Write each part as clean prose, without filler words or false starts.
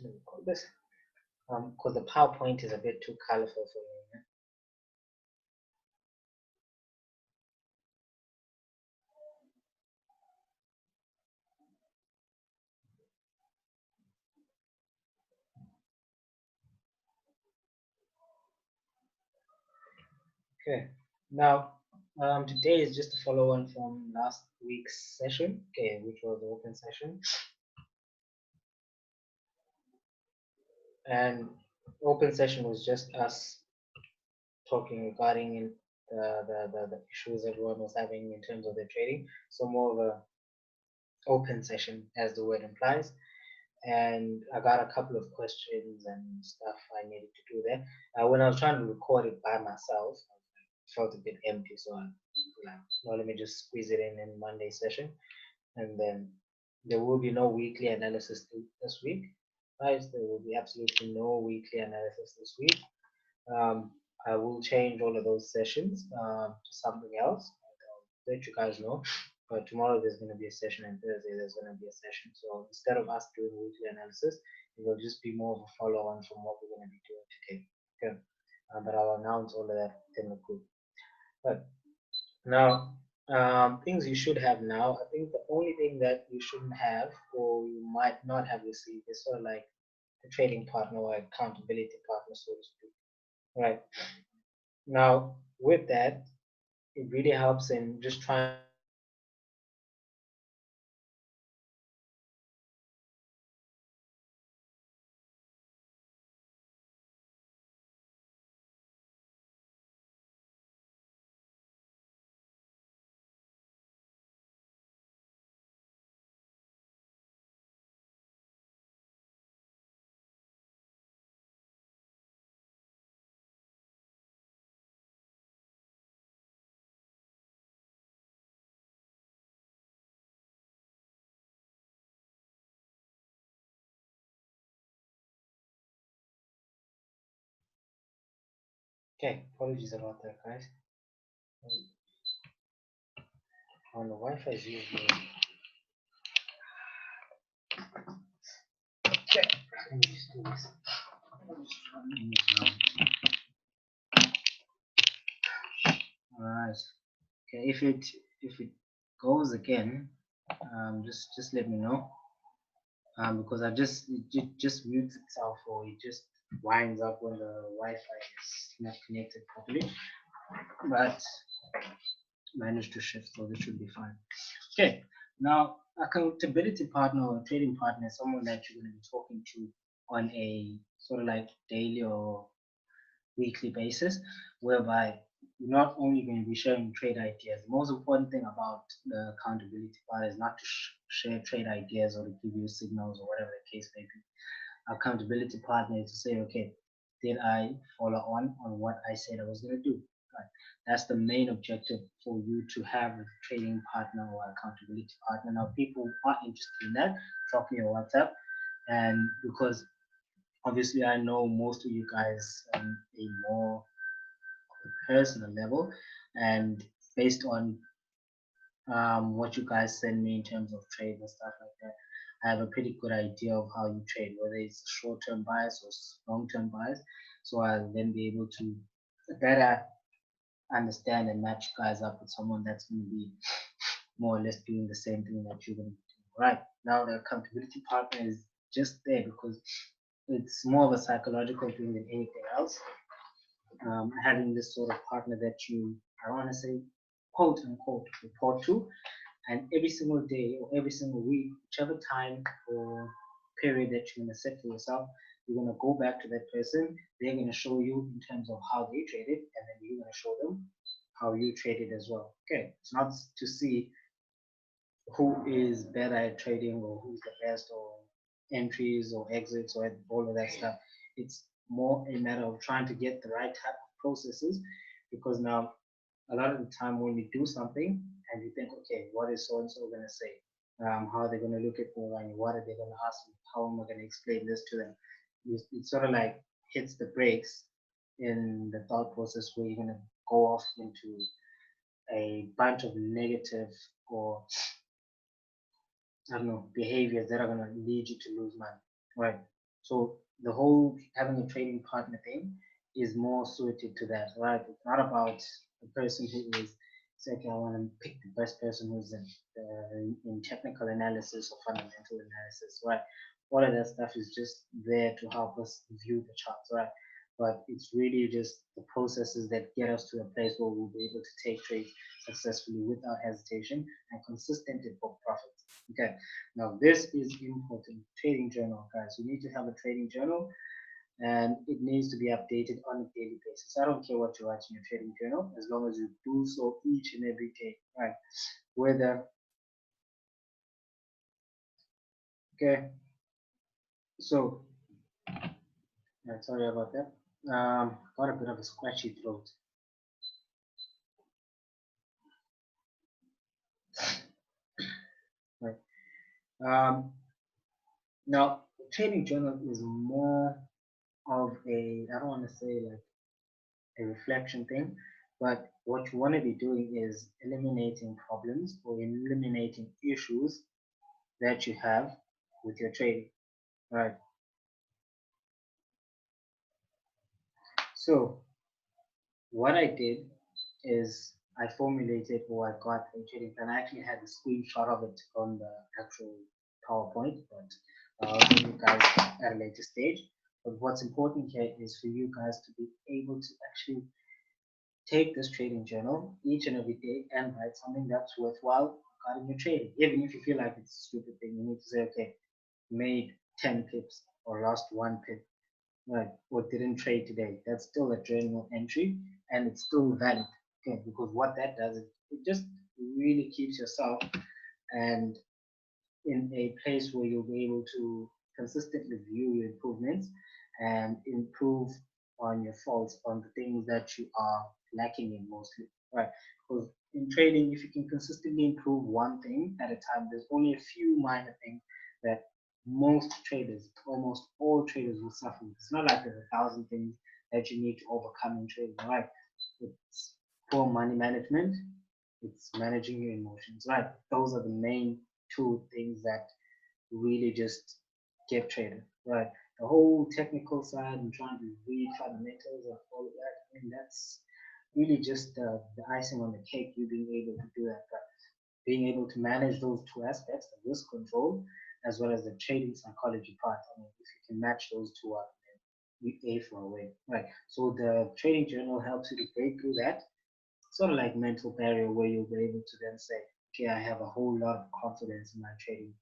let me call this, because the PowerPoint is a bit too colorful for me. Okay, now today is just a follow on from last week's session, okay, which was the open session. And open session was just us talking regarding the issues everyone was having in terms of their trading. So more of a open session, as the word implies. And I got a couple of questions and stuff I needed to do there. When I was trying to record it by myself, I felt a bit empty, so I like, no, let me just squeeze it in Monday session, and then there will be no weekly analysis this week. Guys, there will be absolutely no weekly analysis this week. Um, I will change all of those sessions to something else. I'll let you guys know. But tomorrow there's going to be a session, and Thursday there's going to be a session. So instead of us doing weekly analysis, it will just be more of a follow-on from what we're going to be doing today. Okay. But I'll announce all of that in the group. But now, things you should have now. I think the only thing that you shouldn't have, or you might not have received, is sort of like a trading partner or accountability partner, so to speak. Right. Now, with that, it really helps in just trying Okay, apologies about that, guys. On the Wi-Fi is usually okay. Let me just do this. All right. Okay, if it goes again, just let me know. Because I just mutes itself, or it just winds up when the Wi-Fi is not connected properly. But managed to shift, so this should be fine. Okay, now accountability partner or trading partner is someone that you're going to be talking to on a sort of like daily or weekly basis, whereby you're not only going to be sharing trade ideas. The most important thing about the accountability part is not to share trade ideas or to give you signals or whatever the case may be. Accountability partner is to say, okay, did I follow on what I said I was going to do? Right. That's the main objective for you to have a trading partner or accountability partner. Now, people are interested in that. Drop me a WhatsApp, and because obviously I know most of you guys on a more personal level, and based on what you guys send me in terms of trades and stuff like that, I have a pretty good idea of how you trade, whether it's short-term bias or long-term bias. So I'll then be able to better understand and match you guys up with someone that's going to be more or less doing the same thing that you're going to be doing. Right now, the accountability partner is just there because it's more of a psychological thing than anything else. Having this sort of partner that you, I want to say, quote unquote, report to, and every single day or every single week, whichever time or period that you're going to set for yourself, you're going to go back to that person. They're going to show you in terms of how they traded, and then you're going to show them how you traded as well. Okay, it's not to see who is better at trading or who's the best or entries or exits or all of that stuff. It's more a matter of trying to get the right type of processes, because now a lot of the time when you do something and you think, okay, what is so and so going to say? How are they going to look at me? And what are they going to ask me? How am I going to explain this to them? It sort of like hits the brakes in the thought process where you're going to go off into a bunch of negative or I don't know behaviors that are going to lead you to lose money, right? So the whole having a trading partner thing is more suited to that, right? It's not about the person who is say, okay, I want to pick the best person who's in technical analysis or fundamental analysis, right? All of that stuff is just there to help us view the charts, right? But it's really just the processes that get us to a place where we'll be able to take trades successfully without hesitation and consistently book profits. Okay, now this is important. Trading journal, guys. You need to have a trading journal and it needs to be updated on a daily basis. I don't care what you write in your trading journal as long as you do so each and every day, right? Whether, okay, so, sorry about that. Got a bit of a scratchy throat. Right. Now, trading journal is more of a, I don't want to say like a reflection thing, but what you want to be doing is eliminating problems or eliminating issues that you have with your trading, right? So what I did is I formulated or I got a trading plan. I actually had a screenshot of it on the actual PowerPoint, but I'll give you guys at a later stage. But what's important here is for you guys to be able to actually take this trading journal each and every day and write something that's worthwhile regarding your trading. Even if you feel like it's a stupid thing, you need to say, okay, made 10 pips or lost 1 pip, right? Or didn't trade today. That's still a journal entry and it's still valid. Okay, because what that does is it just really keeps yourself and in a place where you'll be able to consistently view your improvements and improve on your faults on the things that you are lacking in mostly, right? Because in trading, if you can consistently improve one thing at a time, there's only a few minor things that most traders, almost all traders will suffer with. It's not like there's 1,000 things that you need to overcome in trading, right? It's poor money management, it's managing your emotions, right? Those are the main two things that really just get traded, right? The whole technical side and trying to read fundamentals and all of that, I mean, that's really just the icing on the cake, you being able to do that. But being able to manage those two aspects, the risk control, as well as the trading psychology part, I mean, if you can match those two up, then you A for a win, right? So the trading journal helps you to break through that sort of like mental barrier where you'll be able to then say, okay, I have a whole lot of confidence in my trading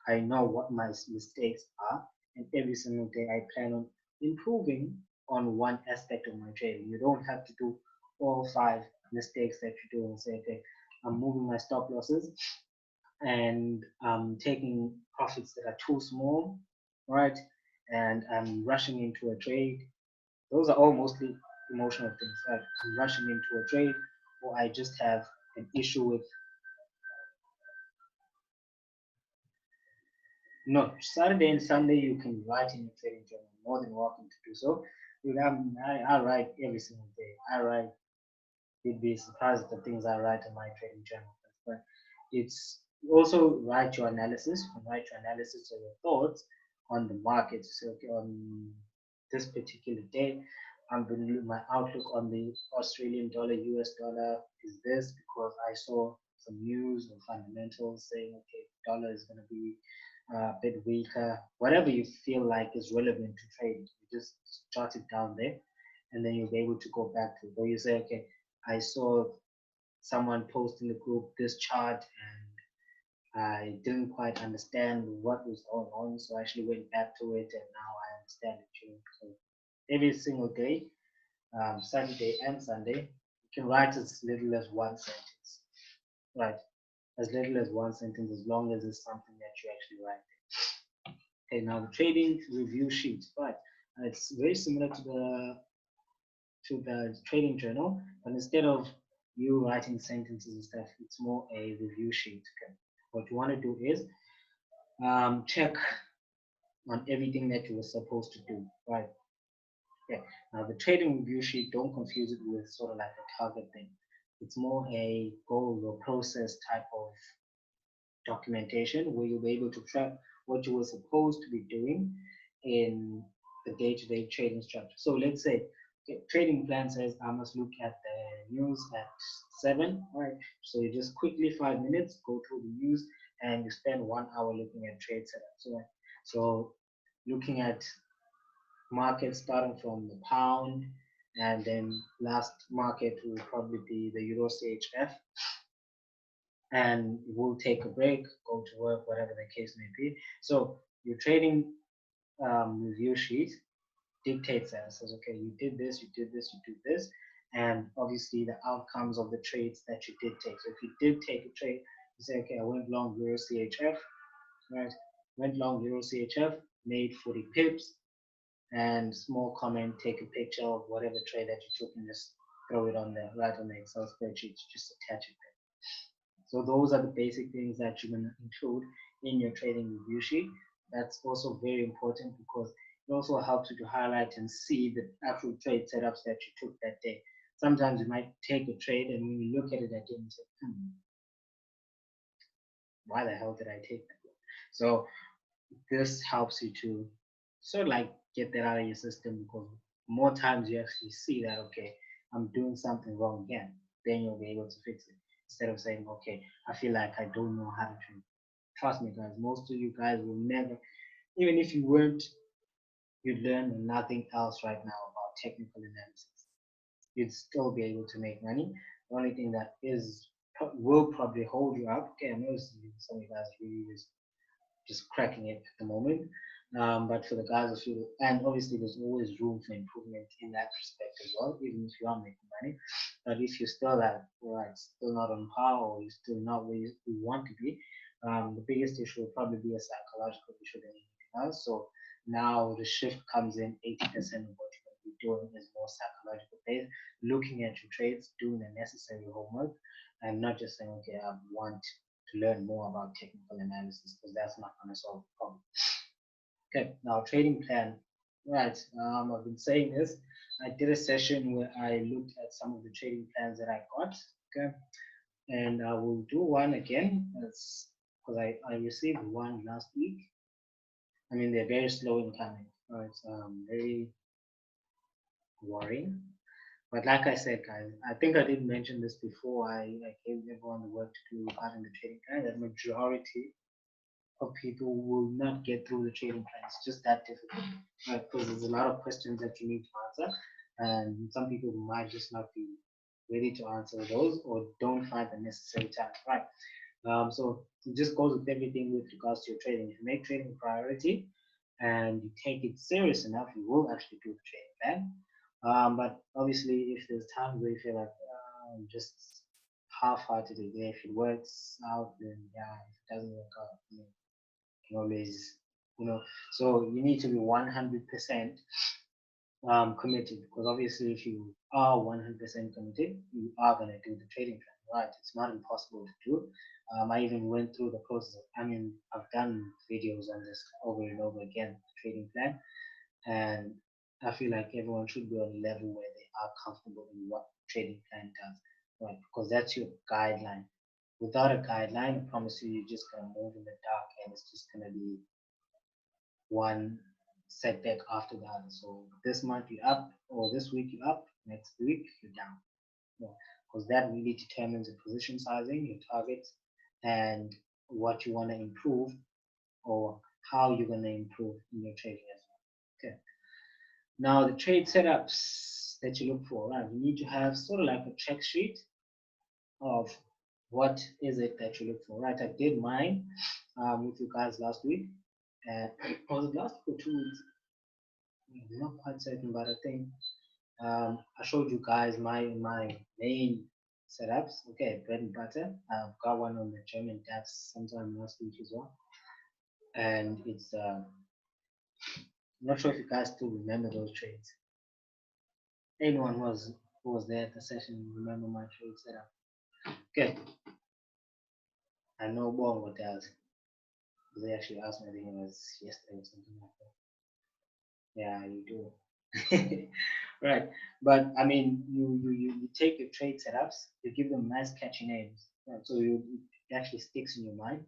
and I know what my mistakes are. And every single day I plan on improving on one aspect of my trading. You don't have to do all 5 mistakes that you do and say, okay, I'm moving my stop losses and I'm taking profits that are too small, right? And I'm rushing into a trade. Those are all mostly emotional things. Like I'm rushing into a trade, or I just have an issue with. No, Saturday and Sunday you can write in your trading journal. More than welcome to do so. I write every single day. I write. You'd be surprised at the things I write in my trading journal. But it's also write your analysis. You can write your analysis or your thoughts on the market. So okay, on this particular day, I'm going to my outlook on the Australian dollar, US dollar is this because I saw some news or fundamentals saying, okay, dollar is going to be a bit weaker. Whatever you feel like is relevant to trade, you just jot it down there, and then you'll be able to go back to it. Or you say, okay, I saw someone post in the group this chart and I didn't quite understand what was going on, so I actually went back to it and now I understand it. So every single day, Saturday and Sunday, you can write as little as one sentence, right? As little as one sentence, as long as it's something that you actually write. Okay, now the trading review sheet, right? It's very similar to the trading journal, but instead of you writing sentences and stuff, it's more a review sheet. Okay? What you want to do is check on everything that you were supposed to do, right? Okay. Now the trading review sheet, don't confuse it with sort of like a target thing. It's more a goal or process type of documentation where you'll be able to track what you were supposed to be doing in the day-to-day trading structure. So let's say, okay, trading plan says I must look at the news at 7, right? So you just quickly 5 minutes go through the news and you spend 1 hour looking at trade setups. Right? So looking at markets starting from the pound, and then last market will probably be the Euro CHF, and we'll take a break, go to work, whatever the case may be. So your trading review sheet dictates that. It says, okay, you did this, you did this, you did this, and obviously the outcomes of the trades that you did take. So if you did take a trade, you say, okay, I went long Euro CHF, right? Went long Euro CHF, made 40 pips, and small comment, take a picture of whatever trade that you took and just throw it on there, right on the Excel spreadsheet, just attach it there. So those are the basic things that you're going to include in your trading review sheet. That's also very important because it also helps you to highlight and see the actual trade setups that you took that day. Sometimes you might take a trade and when you look at it again, you say, why the hell did I take that? So this helps you to sort of like get that out of your system, because more times you actually see that, okay, I'm doing something wrong again, then you'll be able to fix it instead of saying, okay, I feel like I don't know how to train. Trust me, guys, most of you guys will never, even if you weren't, you'd learn nothing else right now about technical analysis. You'd still be able to make money. The only thing that will probably hold you up. Okay, I know some of you guys really just cracking it at the moment. But for the guys of you, and obviously there's always room for improvement in that respect as well, even if you are making money. But if you're still at, right, still not on par, or you're still not where you want to be, the biggest issue will probably be a psychological issue than anything else. So now the shift comes in. 80% of what you're going to be doing is more psychological based, looking at your trades, doing the necessary homework, and not just saying, okay, I want to learn more about technical analysis, because that's not going to solve the problem. Okay, now trading plan. Right, I've been saying this. I did a session where I looked at some of the trading plans that I got. Okay, and I will do one again because I received one last week. I mean, they're very slow in coming. Right, very worrying. But like I said, guys, I think I did mention this before. I gave everyone the work to do regarding the trading plan. That majority of people will not get through the trading plan. It's just that difficult, right? Because there's a lot of questions that you need to answer, and some people might just not be ready to answer those, or don't find the necessary time, right? So it just goes with everything with regards to your trading. If you make trading a priority and you take it serious enough, you will actually do the trading plan. But obviously, if there's times where you feel like just half-hearted, if it works out, then yeah. If it doesn't work out, then you can always, So you need to be 100% committed, because obviously, if you are 100% committed, you are going to do the trading plan, right? It's not impossible to do. I even went through the process. I've done videos on this over and over again, the trading plan, and I feel like everyone should be on a level where they are comfortable in what trading plan does, right? Because that's your guideline. Without a guideline, I promise you, you're just gonna move in the dark, and it's just gonna be one setback after the other. So this month you're up, or this week you're up, next week you're down. Because that really determines the position sizing, your targets, and what you want to improve, or how you're going to improve in your trading as well. Okay. Now the trade setups that you look for, right? You need to have sort of like a check sheet of what is it that you look for, right? I did mine with you guys last week. Was it last week or 2 weeks? I'm not quite certain, but I think I showed you guys my main setups. Okay, bread and butter. I've got one on the German DAX sometime last week as well, and it's I'm not sure if you guys still remember those trades. Anyone who was there at the session remember my trade setup? Okay, I know Bongo does. They actually asked me, I think it was yesterday or something like that. Yeah, you do. Right, but I mean, you take your trade setups, you give them nice catchy names, right? So it actually sticks in your mind.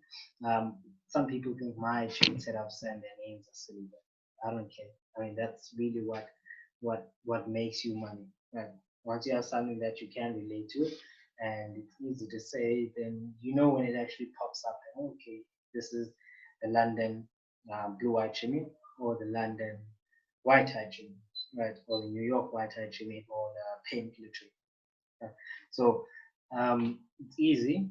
Some people think my trade setups and their names are silly, but I don't care. I mean, that's really what makes you money. Right? Once you have something that you can relate to, and it's easy to say, then you know when it actually pops up. And okay, this is the London blue-eyed chimney, or the London white-eyed chimney, right? Or the New York white-eyed chimney, or the painkiller tree. Right? So it's easy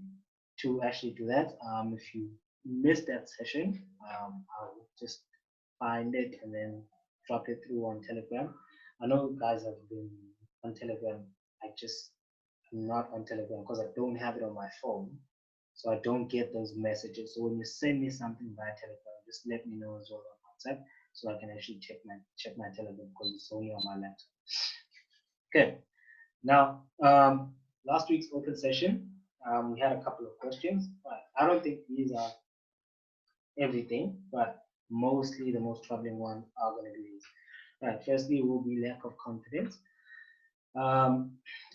to actually do that. If you missed that session, I'll just find it and then drop it through on Telegram. I know you guys have been on Telegram. I just am not on Telegram because I don't have it on my phone. So I don't get those messages. So when you send me something via Telegram, just let me know as well on WhatsApp so I can actually check my Telegram because it's only on my laptop. Okay. Now, last week's open session, we had a couple of questions. But I don't think these are everything, but mostly the most troubling one are going to be these. Right. Firstly, will be lack of confidence.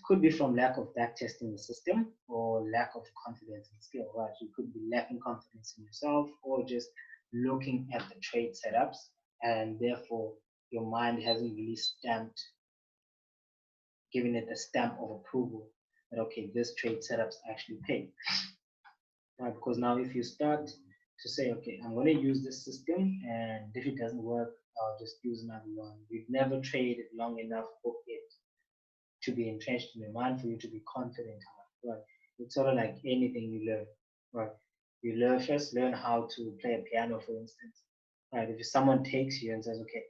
Could be from lack of back testing the system or lack of confidence in skill. Right. You could be lacking confidence in yourself or just looking at the trade setups and therefore your mind hasn't really stamped, giving it a stamp of approval that okay, this trade setups actually pay. Right? Because now if you start to say, okay, I'm going to use this system, and if it doesn't work, I'll just use another one. You've never traded long enough for it to be entrenched in your mind for you to be confident. Right? It's sort of like anything you learn. Right? You first learn how to play a piano, for instance. Right? If someone takes you and says, okay,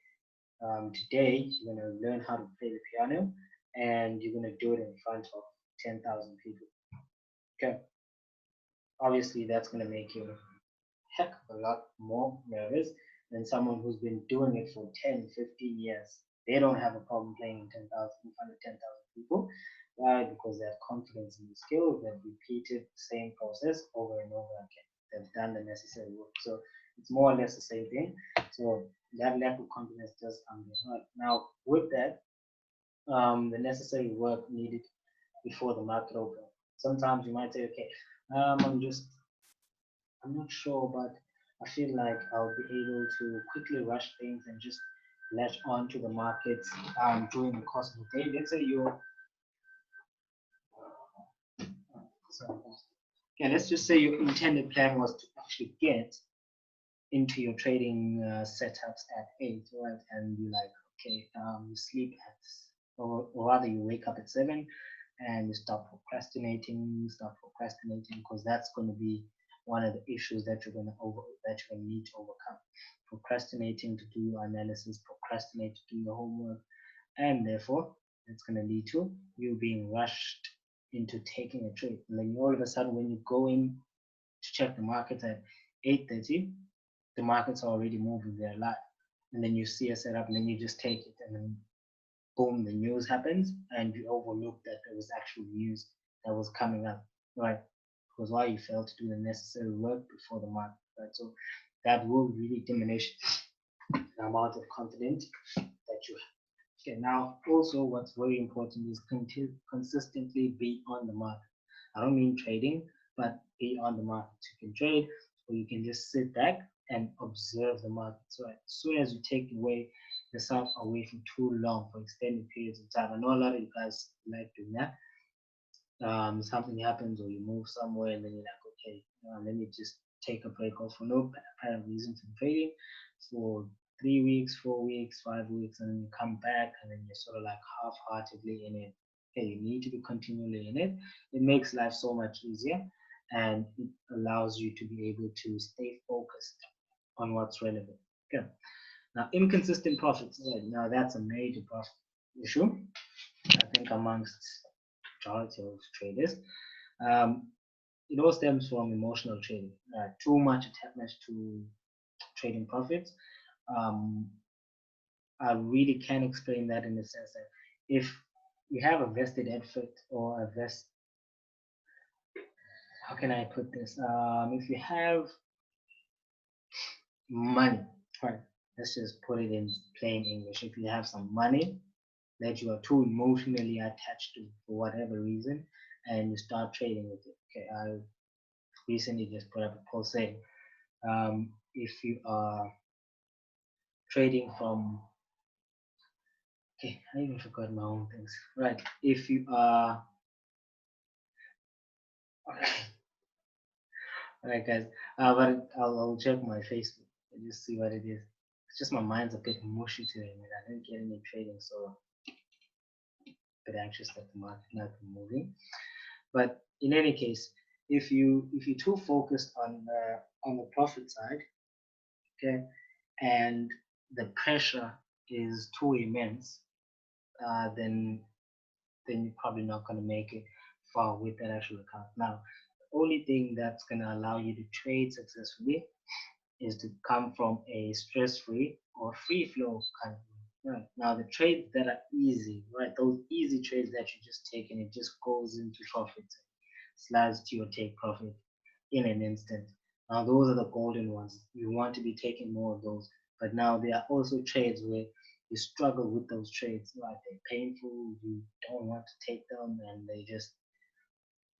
today you're going to learn how to play the piano, and you're going to do it in front of 10,000 people. Okay, obviously that's going to make you heck of a lot more nervous than someone who's been doing it for 10, 15 years. They don't have a problem playing in 10,000 in front of 10,000 people. Why? Because they have confidence in the skill. They've repeated the same process over and over again. They've done the necessary work. So it's more or less the same thing. So that lack of confidence does come in. Now, with that, the necessary work needed before the market open. Sometimes you might say, okay, I'm not sure, but I feel like I'll be able to quickly rush things and just latch on to the markets during the course of the day. Let's say so, yeah, let's just say your intended plan was to actually get into your trading setups at 8, right? And you're like, okay, you sleep or rather you wake up at 7 and you stop procrastinating, because that's going to be one of the issues that you're going to need to overcome. Procrastinating to do your analysis, procrastinate to do your homework, and therefore it's going to lead to you being rushed into taking a trade. And then all of a sudden, when you go in to check the market at 8:30, the market's already moving there live. And then you see a setup and then you just take it and then boom, the news happens and you overlook that there was actual news that was coming up, right? Because why you failed to do the necessary work before the market, right? So that will really diminish the amount of confidence that you have. Okay, now also what's very important is consistently be on the market. I don't mean trading, but be on the market. You can trade or you can just sit back and observe the market. So as soon as you take yourself away for too long for extended periods of time, I know a lot of you guys like doing that. Something happens or you move somewhere and then you're like, okay, let me just take a break off for no apparent reason from trading for 3 weeks, 4 weeks, 5 weeks, and then you come back and then you're sort of like half-heartedly in it. Okay, you need to be continually in it. It makes life so much easier and it allows you to be able to stay focused on what's relevant. Okay. Now, inconsistent profits. Now, that's a major profit issue, I think, amongst majority of traders. It all stems from emotional trading. Too much attachment to trading profits. I really can explain that in the sense that if you have a vested effort or how can I put this? If you have money, right? Let's just put it in plain English. If you have some money that you are too emotionally attached to for whatever reason, and you start trading with it. Okay, I recently just put up a post saying, if you are trading from, okay, I even forgot my own things. Right, if you are, alright guys, but I'll check my Facebook and just see what it is. It's just my mind's a bit mushy today, man. I didn't get any trading, so a bit anxious that the market not be moving. But in any case, if you're too focused on the profit side, okay, and the pressure is too immense, then you're probably not going to make it far with that actual account. Now, the only thing that's going to allow you to trade successfully is to come from a stress-free or free flow kind of thing. Right. Now, the trades that are easy, right, those easy trades that you just take and it just goes into profit, slides to your take profit in an instant. Now, those are the golden ones. You want to be taking more of those. But now there are also trades where you struggle with those trades, right? They're painful, you don't want to take them, and they just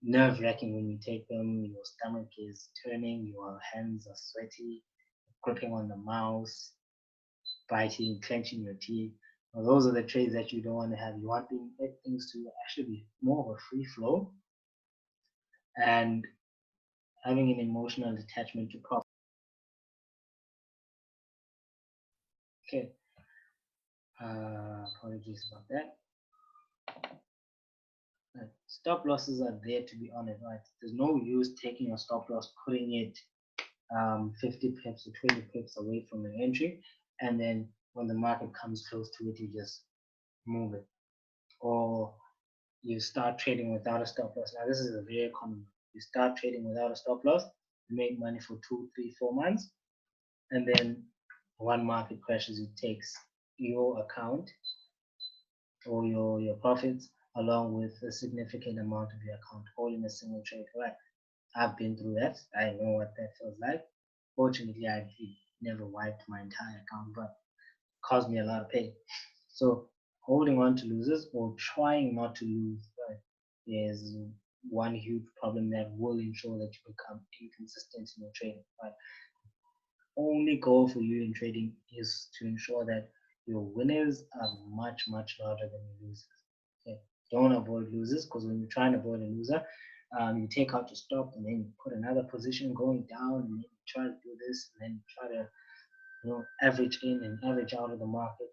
nerve wracking when you take them. Your stomach is turning, your hands are sweaty, gripping on the mouse, biting, clenching your teeth. Now, those are the trades that you don't want to have. You want things to actually be more of a free flow and having an emotional attachment to profit. Okay, apologies about that. Right. Stop losses are there to be honest, right? There's no use taking a stop loss, putting it 50 pips or 20 pips away from your entry, and then when the market comes close to it, you just move it. Or you start trading without a stop loss. Now, this is a very common. You start trading without a stop loss, you make money for 2, 3, 4 months, and then one market crashes, it takes your account or your profits along with a significant amount of your account all in a single trade. Right, I've been through that. I know what that feels like. Fortunately, I never wiped my entire account, but it caused me a lot of pain. So holding on to losers or trying not to lose, right, is one huge problem that will ensure that you become inconsistent in your trading. Right, only goal for you in trading is to ensure that your winners are much larger than your losers. Okay, don't avoid losers, because when you try and avoid a loser, you take out your stop and then you put another position going down and then you try to do this and then try to average in and average out of the market.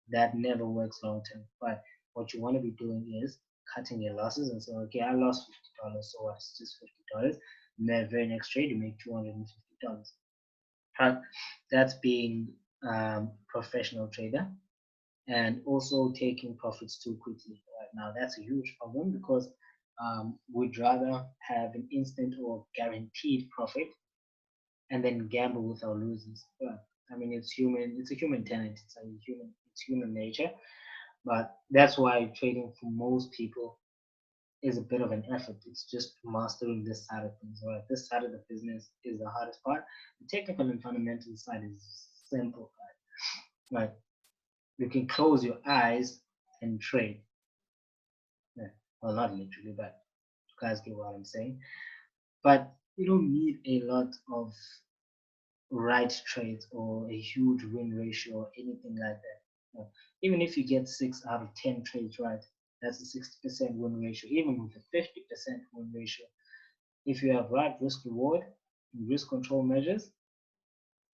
That never works long term. But what you want to be doing is cutting your losses and say, okay, I lost $50, so it's just $50. And that very next trade you make $250. Right? That's being professional trader and also taking profits too quickly. Right now, that's a huge problem because we'd rather have an instant or guaranteed profit and then gamble with our losers. Yeah. I mean, it's human. It's a human tenet. It's human nature. But that's why trading for most people is a bit of an effort. It's just mastering this side of things. Right, this side of the business is the hardest part. The technical and fundamental side is simple. Right, you can close your eyes and trade. Yeah. Well, not literally, but you guys get what I'm saying. But you don't need a lot of right trades or a huge win ratio or anything like that. You know, even if you get 6 out of 10 trades right, that's a 60% win ratio. Even with a 50% win ratio, if you have right risk reward and risk control measures,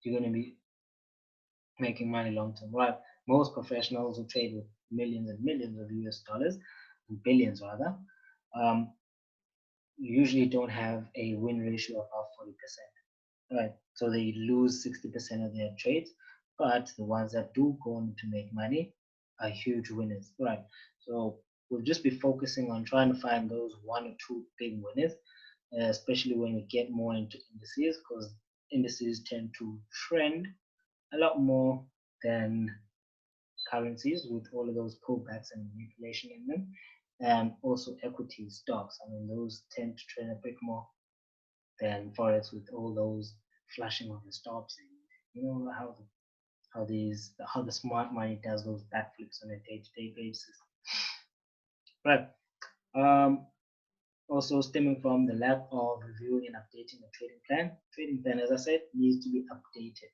you're going to be making money long term. Right? Most professionals who trade with millions and millions of US dollars, billions rather, um, usually don't have a win ratio above 40%. Right, so they lose 60% of their trades, but the ones that do go on to make money are huge winners. Right, so we'll just be focusing on trying to find those 1 or 2 big winners, especially when we get more into indices, because indices tend to trend a lot more than currencies with all of those pullbacks and manipulation in them, and also equity stocks. I mean, those tend to trend a bit more than Forex with all those flashing of the stops and how the smart money does those backflips on a day-to-day basis. Right. Um, Also stemming from the lack of reviewing and updating the trading plan. Trading plan, as I said, needs to be updated.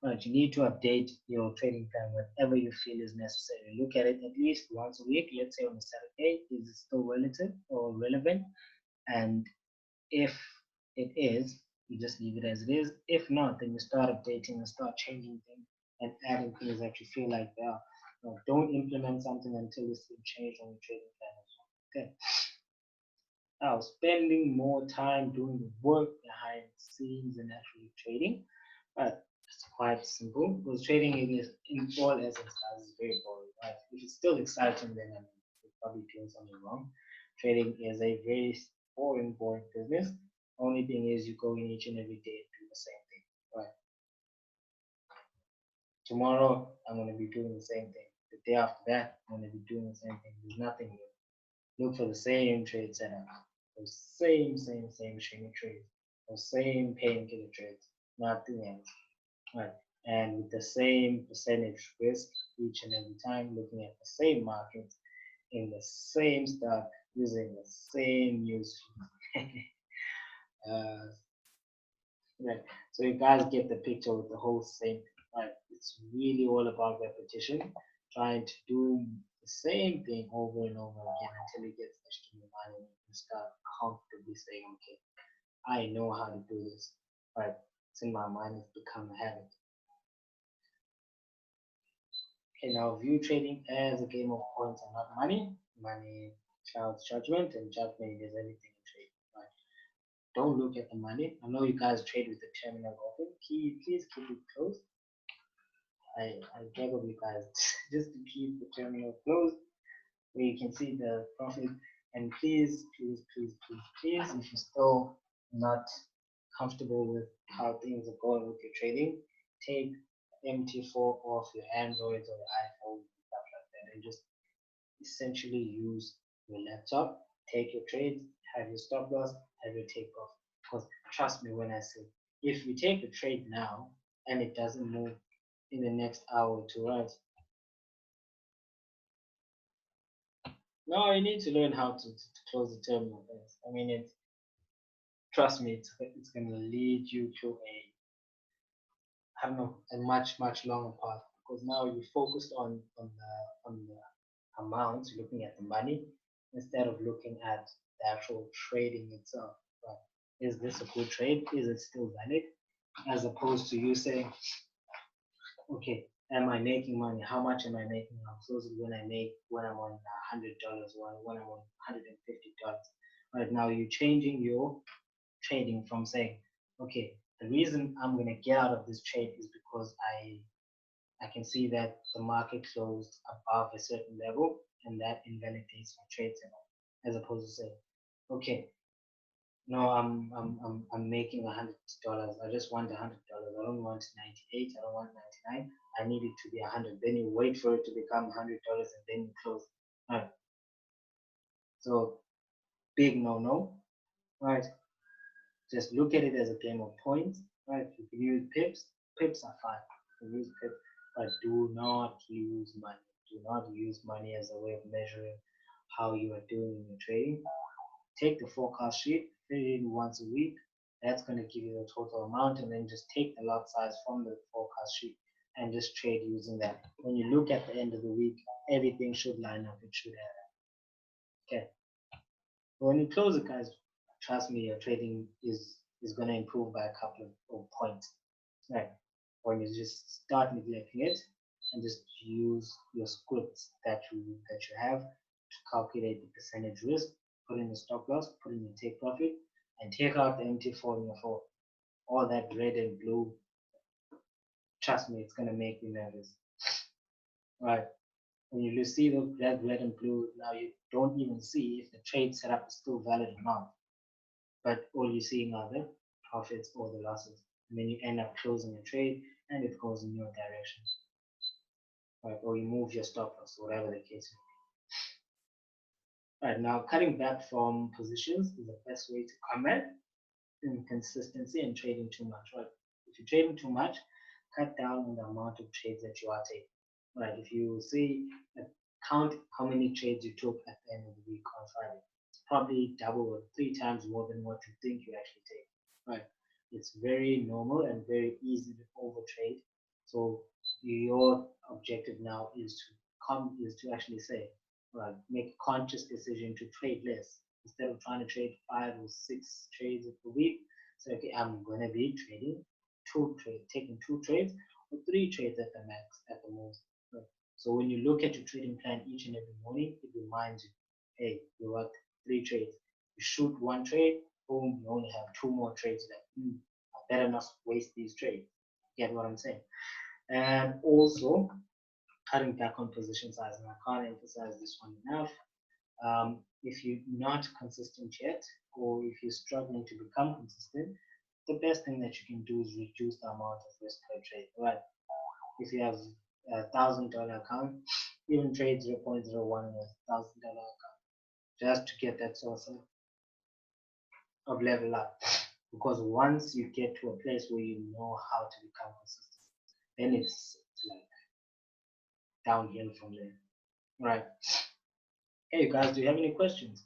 Right, you need to update your trading plan whenever you feel is necessary. Look at it at least once a week. Let's say on a Saturday, is it still relative or relevant? And if it is, you just leave it as it is. If not, then you start updating and start changing things and adding things that you feel like they are. Don't implement something until it's been changed on your trading plan as well. Okay. Now, spending more time doing the work behind the scenes and actually trading, it's quite simple because trading in all essence is very boring. Right? If it's still exciting, then you're probably doing something wrong. Trading is a very boring business. Only thing is you go in each and every day and do the same thing. Right? Tomorrow I'm going to be doing the same thing. The day after that I'm going to be doing the same thing. There's nothing new. Look for the same trade setup, the same shiny trades, the same painkiller trades, nothing else. Right. And with the same percentage risk each and every time, looking at the same markets in the same stock using the same news feed. uh, right. So you guys get the picture with the whole same thing. Right. It's really all about repetition, trying to do the same thing over and over again until it gets etched in your mind and you can start comfortably saying, okay, I know how to do this. Right. It's in my mind, it's become a habit. Okay, now view trading as a game of points and not money. Money clouds judgment, and judgment is everything in trade. Right? Don't look at the money. I know you guys trade with the terminal open. Please keep it closed. I beg of you guys just to keep the terminal closed where you can see the profit. And please, if you're still not comfortable with how things are going with your trading, take MT4 off your Androids or your iPhone and stuff like that, and just essentially use your laptop, take your trades, have your stop loss, have your take off. Because trust me when I say, if you take a trade now and it doesn't move in the next hour or two, right? No, you need to learn how to close the terminal first. I mean, trust me, it's going to lead you to I don't know, a much longer path because now you focused on the amounts, looking at the money instead of looking at the actual trading itself. Right? Is this a good trade? Is it still valid? As opposed to you saying, okay, am I making money? How much am I making now? So when I'm on $100 or when I'm on $150. Right now you're changing your trading from saying, okay, the reason I'm gonna get out of this trade is because I can see that the market closed above a certain level and that invalidates my trade setup. As opposed to saying, okay, no, I'm making $100. I just want $100. I don't want 98. I don't want 99. I need it to be 100. Then you wait for it to become $100 and then you close. Right. So big no. Right. Just look at it as a game of points. Right. You can use pips. Pips are fine. You can use pips, but do not use money. Do not use money as a way of measuring how you are doing in your trading. Take the forecast sheet, fill it in once a week. That's going to give you the total amount, and then just take the lot size from the forecast sheet and just trade using that. When you look at the end of the week, everything should line up. It should add up. Okay. But when you close it, guys, trust me, your trading is going to improve by a couple of points. Right. When you just start neglecting it and just use your scripts that you have to calculate the percentage risk, put in the stop loss, put in the take profit, and take out the MT4 in your phone. All that red and blue, trust me, it's gonna make you nervous. Right. When you see the red and blue, now you don't even see if the trade setup is still valid or not. But all you're seeing are the profits or the losses. And then you end up closing a trade and it goes in your direction. Right, or you move your stop loss, whatever the case may be. Right, now cutting back from positions is the best way to combat inconsistency and trading too much. Right, if you're trading too much, cut down on the amount of trades that you are taking. Right, if you see, count how many trades you took at the end of the week on Friday. It's probably double or 3 times more than what you think you actually take. Right, it's very normal and very easy to overtrade So your objective now is to actually say, right, make a conscious decision to trade less instead of trying to trade 5 or 6 trades a week. So okay, I'm gonna be taking 2 trades or 3 trades at the max, at the most. Right? So when you look at your trading plan each and every morning, it reminds you, hey, you worked 3 trades. You shoot 1 trade, boom, you only have 2 more trades left. I better not waste these trades. Get what I'm saying? And also cutting back on position size. And I can't emphasize this one enough. If you're not consistent yet, or if you're struggling to become consistent, the best thing that you can do is reduce the amount of risk per trade. Right? If you have $1,000 account, even trade 0.01 in $1,000 account, just to get that source of level up. Because once you get to a place where you know how to become consistent, then it's like downhill from there. Right. Hey guys, do you have any questions?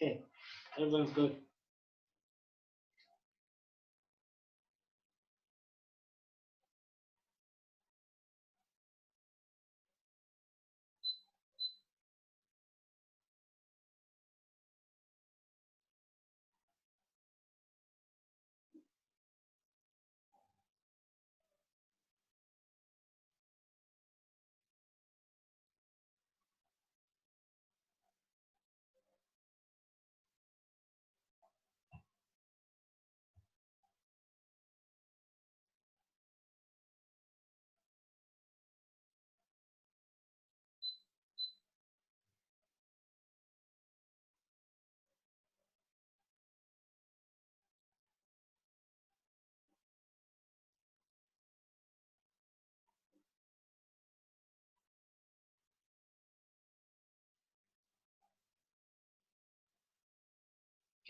Okay, everyone's good.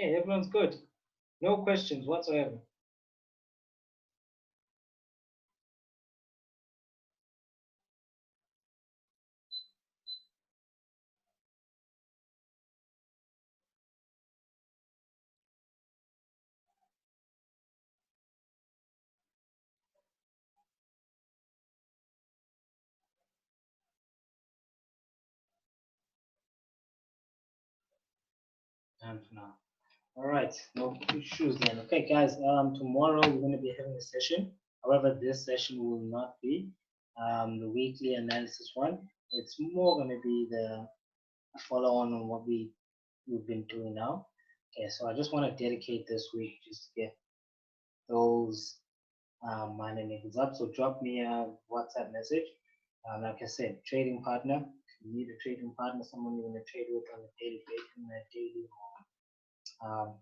Okay, everyone's good. No questions whatsoever. And for now. All right, no issues then. Okay, guys. Tomorrow we're going to be having a session. However, this session will not be the weekly analysis one. It's more going to be the follow on what we've been doing now. Okay, so I just want to dedicate this week just to get those minor niggles up. So drop me a WhatsApp message. Like I said, trading partner. If you need a trading partner, someone you're going to trade with on a daily basis, on a daily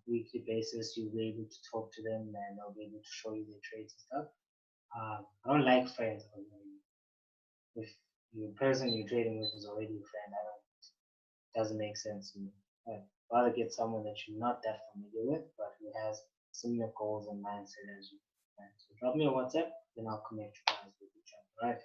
weekly basis, you'll be able to talk to them and they'll be able to show you their trades and stuff. I don't like friends. If the person you're trading with is already a friend, doesn't make sense to me. I'd rather get someone that you're not that familiar with, but who has similar goals and mindset as you. Right? So drop me a WhatsApp, then I'll connect you guys with each other. Right?